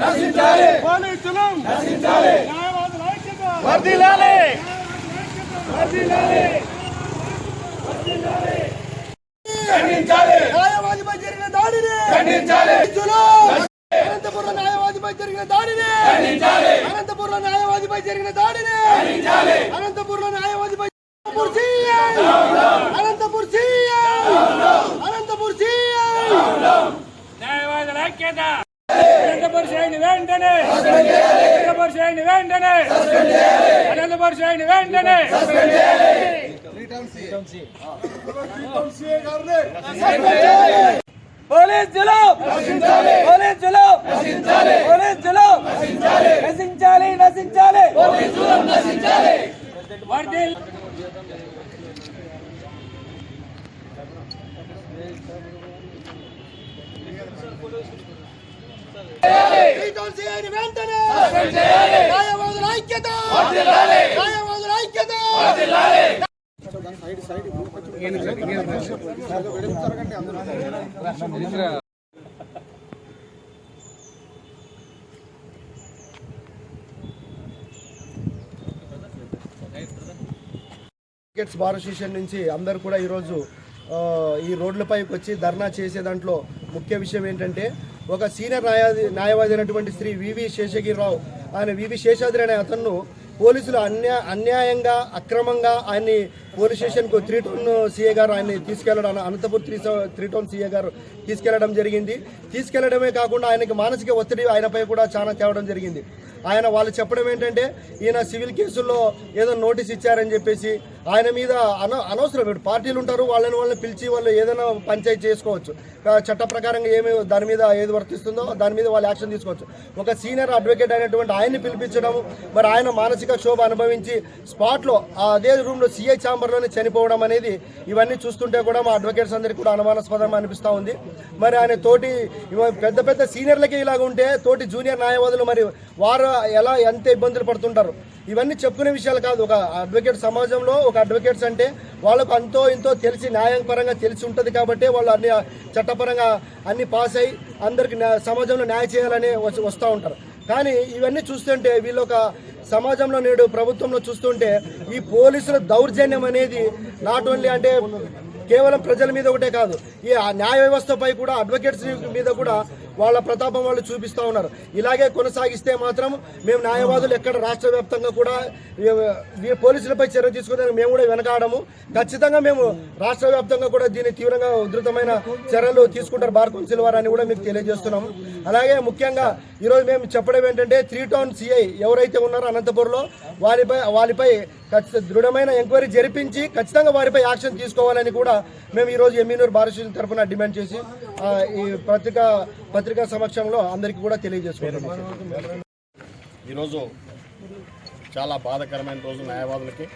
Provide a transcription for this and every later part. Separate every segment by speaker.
Speaker 1: నశించాలి
Speaker 2: పోలీసులం
Speaker 1: నశించాలి
Speaker 2: న్యాయవాదుల ఐక్యత
Speaker 1: వర్ధిల్లాలి
Speaker 2: వర్ధిల్లాలి
Speaker 1: ఖండించాలి
Speaker 2: న్యాయవాదిపై జరిగిన దాడిని
Speaker 1: ఖండించాలి
Speaker 2: అనంతపురంలో న్యాయవాదిపై జరిగిన దాడిని
Speaker 1: ఖండించాలి
Speaker 2: అనంతపురంలో న్యాయవాదిపై జరిగిన దాడిని
Speaker 1: ఖండించాలి
Speaker 2: అనంతపురంలో న్యాయవాదిపై అనంతపురం న్యాయవాదుల ఐక్యత అనంతపురం శ్రేణి వెంటనే అనంతపురం శ్రేణి వెంటనే అనంతపురం శ్రేణి వెంటనే పోలీస్ జులుం పోలీస్ జులుం పోలీస్ జులుం నశించాలి నశించాలి
Speaker 1: పోలీస్ జులుం నశించాలి
Speaker 2: వెంటనే న్యాయవాదుల ఐక్యత న్యాయవాదుల ఐక్యత బార్ అసోసియేషన్ నుంచి అందరూ కూడా ఈరోజు ఈ రోడ్లపైకి వచ్చి ధర్నా చేసే దాంట్లో ముఖ్య విషయం ఏంటంటే ఒక సీనియర్ న్యాయవాది అయినటువంటి శ్రీ వివి శేషగిరిరావు ఆయన వివి శేషాద్రి అనే అతను పోలీసులు అన్యాయంగా అక్రమంగా ఆయన్ని పోలీస్ స్టేషన్కు 3 టౌన్ సీఏ గారు ఆయన్ని తీసుకెళ్లడం అనంతపురం 3 టౌన్ సీఏ గారు తీసుకెళ్లడం జరిగింది. తీసుకెళ్లడమే కాకుండా ఆయనకి మానసిక ఒత్తిడి ఆయనపై కూడా చాలా తేవడం జరిగింది. ఆయన వాళ్ళు చెప్పడం ఏంటంటే ఈయన సివిల్ కేసుల్లో ఏదో నోటీస్ ఇచ్చారని చెప్పేసి ఆయన మీద అనవసరం పార్టీలు ఉంటారు, వాళ్ళని పిలిచి వాళ్ళు ఏదైనా పంచాయతీ చేసుకోవచ్చు, చట్ట ప్రకారంగా ఏమి దాని మీద ఏది వర్తిస్తుందో దాని మీద వాళ్ళు యాక్షన్ తీసుకోవచ్చు. ఒక సీనియర్ అడ్వకేట్ అయినటువంటి ఆయన్ని పిలిపించడం, మరి ఆయన మానసిక క్షోభ అనుభవించి స్పాట్లో అదే రూమ్లో సిఐ ఛాంబర్లోనే చనిపోవడం అనేది ఇవన్నీ చూస్తుంటే కూడా మా అడ్వకేట్స్ అందరికీ కూడా అనుమానాస్పదం అనిపిస్తూ ఉంది. మరి ఆయన తోటి పెద్ద పెద్ద సీనియర్లకే ఇలాగ ఉంటే తోటి జూనియర్ న్యాయవాదులు మరి వారు ఎలా ఎంత ఇబ్బందులు పడుతుంటారు. ఇవన్నీ చెప్పుకునే విషయాలు కాదు. ఒక అడ్వకేట్ సమాజంలో ఒక అడ్వకేట్స్ అంటే వాళ్ళకు అంతో ఇంతో తెలిసి న్యాయపరంగా తెలిసి ఉంటుంది కాబట్టి వాళ్ళు అన్ని చట్టపరంగా అన్ని పాస్ అయ్యి అందరికి సమాజంలో న్యాయం చేయాలని వస్తూ ఉంటారు. కానీ ఇవన్నీ చూస్తుంటే వీళ్ళు ఒక సమాజంలో నేడు ప్రభుత్వంలో చూస్తుంటే ఈ పోలీసుల దౌర్జన్యం అనేది నాట్ ఓన్లీ అంటే కేవలం ప్రజల మీద ఒకటే కాదు, ఈ న్యాయ వ్యవస్థపై కూడా అడ్వకేట్స్ మీద కూడా వాళ్ళ ప్రతాపం వాళ్ళు చూపిస్తూ ఉన్నారు. ఇలాగే కొనసాగిస్తే మాత్రం మేము న్యాయవాదులు ఎక్కడ రాష్ట్ర వ్యాప్తంగా కూడా పోలీసులపై చర్య తీసుకోవడానికి మేము కూడా వెనకాడము. ఖచ్చితంగా మేము రాష్ట్ర వ్యాప్తంగా కూడా దీన్ని తీవ్రంగా ఉధృతమైన చర్యలు తీసుకుంటారు బార్ కౌన్సిల్ వారు అని కూడా మీకు తెలియజేస్తున్నాము. అలాగే ముఖ్యంగా ఈరోజు మేము చెప్పడం ఏంటంటే 3 టౌన్ సిఐ ఎవరైతే ఉన్నారో అనంతపురంలో వారిపై దృఢమైన ఎంక్వైరీ జరిపించి ఖచ్చితంగా వారిపై యాక్షన్ తీసుకోవాలని కూడా మేము ఈరోజు ఎమ్మెన్యూర్ బార్ అసోసియేషన్ తరఫున డిమాండ్ చేసి ఈ పత్రికా సమక్షంలో అందరికీ కూడా తెలియజేసుకుంటున్నాం.
Speaker 3: ఈరోజు చాలా బాధాకరమైన రోజు న్యాయవాదులకి.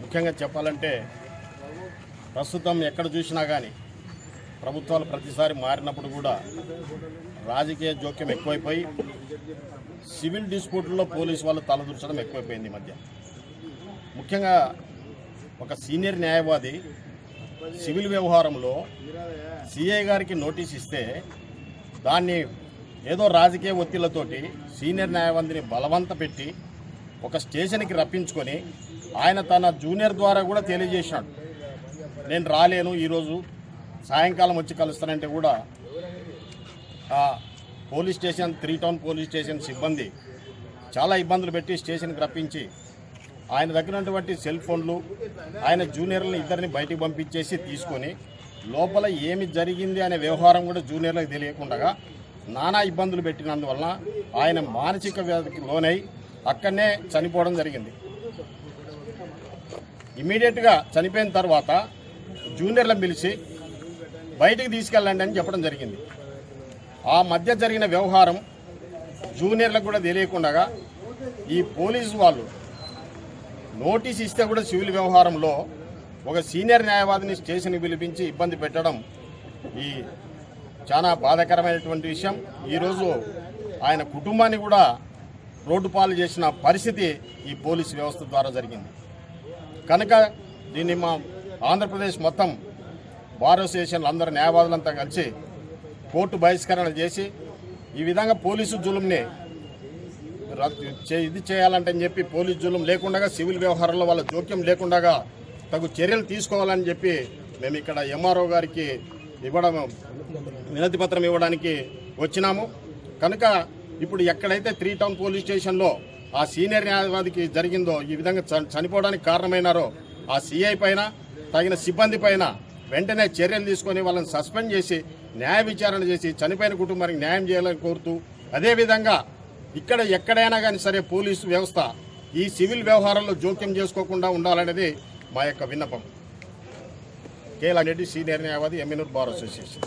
Speaker 3: ముఖ్యంగా చెప్పాలంటే ప్రస్తుతం ఎక్కడ చూసినా కానీ ప్రభుత్వాలు ప్రతిసారి మారినప్పుడు కూడా రాజకీయ జోక్యం ఎక్కువైపోయి సివిల్ డిస్ప్యూట్లో పోలీసు వాళ్ళు తలదూర్చడం ఎక్కువైపోయింది ఈ మధ్య. ముఖ్యంగా ఒక సీనియర్ న్యాయవాది సివిల్ వ్యవహారంలో సిఐ గారికి నోటీస్ ఇస్తే దాన్ని ఏదో రాజకీయ ఒత్తిళ్లతోటి సీనియర్ న్యాయవాదిని బలవంత పెట్టి ఒక స్టేషన్కి రప్పించుకొని ఆయన తన జూనియర్ ద్వారా కూడా తెలియజేసినాడు, నేను రాలేను, ఈరోజు సాయంకాలం వచ్చి కలుస్తానంటే కూడా police station 3 town police station సిబ్బంది చాలా ఇబ్బందులు పెట్టి స్టేషన్కి రప్పించి ఆయన దగ్గర ఉన్నటువంటి సెల్ ఫోన్లు ఆయన జూనియర్లను ఇద్దరిని బయటికి పంపించేసి తీసుకొని లోపల ఏమి జరిగింది అనే వ్యవహారం కూడా జూనియర్లకు తెలియకుండా నానా ఇబ్బందులు పెట్టినందువలన ఆయన మానసిక వ్యాధికి లోనై అక్కడనే చనిపోవడం జరిగింది. ఇమీడియట్గా చనిపోయిన తర్వాత జూనియర్లను పిలిచి బయటికి తీసుకెళ్ళండి అని చెప్పడం జరిగింది. ఆ మధ్య జరిగిన వ్యవహారం జూనియర్లకు కూడా తెలియకుండా ఈ పోలీసు వాళ్ళు నోటీస్ ఇస్తే కూడా సివిల్ వ్యవహారంలో ఒక సీనియర్ న్యాయవాదిని స్టేషన్కి పిలిపించి ఇబ్బంది పెట్టడం ఈ చాలా బాధాకరమైనటువంటి విషయం. ఈరోజు ఆయన కుటుంబాన్ని కూడా రోడ్డు పాలు చేసిన పరిస్థితి ఈ పోలీసు వ్యవస్థ ద్వారా జరిగింది. కనుక దీన్ని మా ఆంధ్రప్రదేశ్ మొత్తం బార్ అసోసియేషన్లు అందరూ న్యాయవాదులంతా కలిసి కోర్టు బహిష్కరణ చేసి ఈ విధంగా పోలీసు జులుంని ఇది చేయాలంటే అని చెప్పి పోలీసు జులుం లేకుండా సివిల్ వ్యవహారాల్లో వాళ్ళ జోక్యం లేకుండా తగు చర్యలు తీసుకోవాలని చెప్పి మేము ఇక్కడ ఎంఆర్ఓ గారికి వినతి పత్రం ఇవ్వడానికి వచ్చినాము. కనుక ఇప్పుడు ఎక్కడైతే 3 టౌన్ పోలీస్ స్టేషన్లో ఆ సీనియర్ న్యాయవాదికి జరిగిందో, ఈ విధంగా చనిపోవడానికి కారణమైనారో ఆ సిఐ పైన తగిన సిబ్బంది పైన వెంటనే చర్యలు తీసుకొని వాళ్ళని సస్పెండ్ చేసి న్యాయ విచారణ చేసి చనిపోయిన కుటుంబానికి న్యాయం చేయాలని కోరుతూ, అదేవిధంగా ఇక్కడ ఎక్కడైనా కానీ సరే పోలీసు వ్యవస్థ ఈ సివిల్ వ్యవహారాల్లో జోక్యం చేసుకోకుండా ఉండాలనేది మా యొక్క విన్నపం. కేఎల్ రెడ్డి, సీనియర్ న్యాయవాది, ఎమ్మెనూర్ బార్ అసోసియేషన్.